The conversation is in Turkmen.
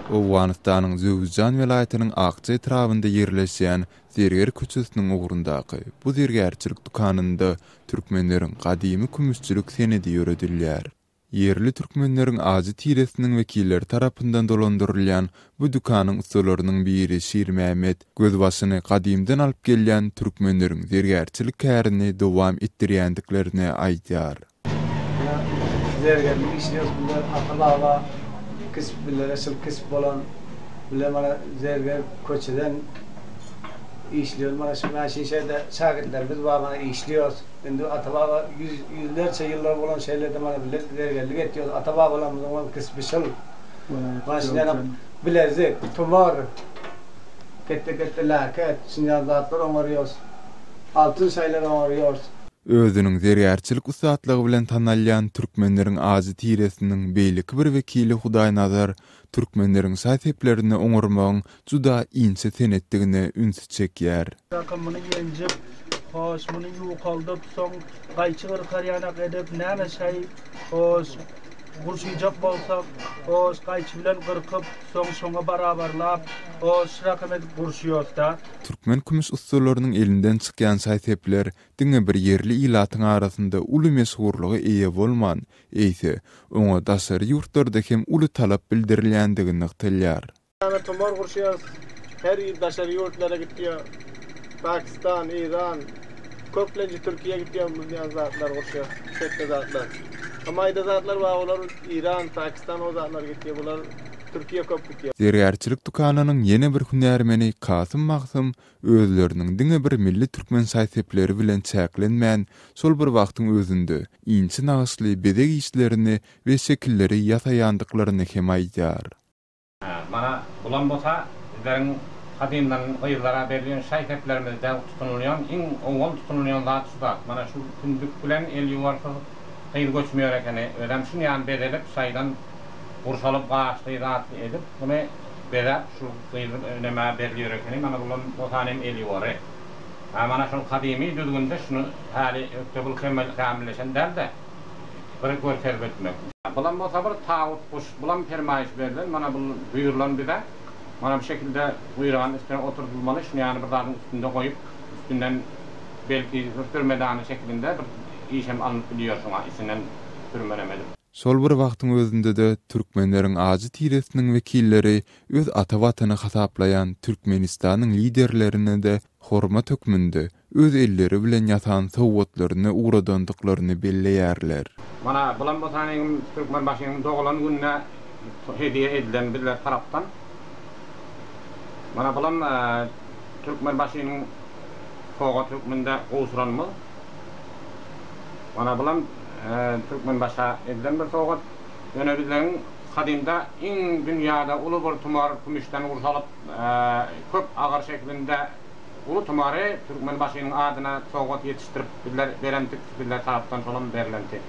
Owganistanyň Zöwüzjan welaýatynyň Akçy etrafynda ýerleşýän Zerger köçesiniň ugurundaky bu zergerçilik dukanynda türkmenleriň gadymy kümüşçülük senedi ýöredilýär. Yerli türkmenleriň azy tiresiniň wekilleri tarapyndan dolandyrylýan bu dukanyň ustalarynyň biri Şir Mämet gözbaşyny gadymdan alyp gelýän türkmenleriň zergerçilik kärini dowam etdirýändiklerini aýdýar. Zergerlik işliyoruz bunlar akılava kısp bile asıl kısp olan bile bana zerger köçeden işliyoruz. Bana şimdi şeyde şagirtlerimiz var bana işliyoruz. Şimdi atababa yüzlerce yıllar olan şeylerde bana bile zergerlik ediyoruz. Atababalarımız olan kısbışıl. Bana şimdi bilezik, tumar, kette laket, şimdi zatlar onarıyoruz. Altın şeyler onarıyoruz. Özüniň zergerçilik ustatlygy bilen tanalýan türkmenleriň azy tiresiniň beýleki bir wekili Hudaýnazar türkmenleriň saýteplerini oňarmagyň juda inçe senetdigine üns çekýär. Rakamyny ýenjip, hoş muny ýokaldyp, soň gaýçygyr karýana edip, näme şeý, hoş gurşyjak bolsak, hoş gaýçy bilen gyrkyp, soňa barabarlap, hoş rakam edip gurşýarda. Türkmen kümüş ustalarynyň elinden çykýan saýtepler diňe bir yerli ilatyň arasynda uly meşhurlygy eýe bolman, eýse oňa daşary ýurtlarda hem uly talap bildirilýändigini ýykdylýar. Tumar gurşýar, her daşary ýurtlara gitýär. Pakistan, İran, köplenji Türkiýe gitýär bu zatlar gurşýar, şeýle zatlar. Ama aýda zatlar var, olar İran, Pakistan o zatlar gitýär, bular Türkiýe köp gitýär. Zergerçilik dukanynyň ýene bir hünärmeni Kasym Maksym özleriniň diňe bir milli türkmen saýtepleri bilen çäklenmän şol bir wagtyň özünde inçi nagsly bedeg işlerini we şekilleri ýataýandyklaryny hem aýdýar. Mana bulan bolsa bizleriň hadymdan ýyllara berilýän saýteplerimizde tutunulýan iň oňal tutunulýan zat şuda. Mana şu kündük bilen el ýuwarsa hyýy göçmeýär ekeni, ödem şunu ýan bedelip saýdan gurşalyp gaçlyzat edip, bunu bedel şu öneme berilýär ekeni, mana bulan botanym el ýuwary. Mana şu hadymy düzgünde şunu hali öktebul kamilleşen derde bir görkezip etmek. Bulan bolsa bir tawut kuş, bulan permaýyş berilen, mana bu buyurulan bize, mana bu şekilde buyuran üstüne oturdulmaly, şunu ýani bir zadyň üstünde goýup, üstünden belki sürmedany şeklinde bir işem alıp bilýär şoňa isinden sürmelemeli. Şol bir wagtyň özünde de türkmenleriň azy tiresiniň wekilleri öz ata watany hasaplayan Türkmenistanyň liderlerine de hormat hökmünde öz elleri bilen ýatan sowgatlaryny uğradandyklaryny belleýärler. Mana bulan botanyň türkmen başynyň dogulan gününe hediýe edilen birler tarapdan. Mana bulan türkmen başynyň sowgat hökmünde gowsuranmy. Mana bulan Türkmen başa edilen bir sowgat dönebileriň hadymda iň dünýäde uly bir tumar kümüşden gurşalyp köp agar şeklinde uly tumary Türkmen başynyň adyna sowgat ýetişdirip birler berendik birler tarapdan şolam berilendi.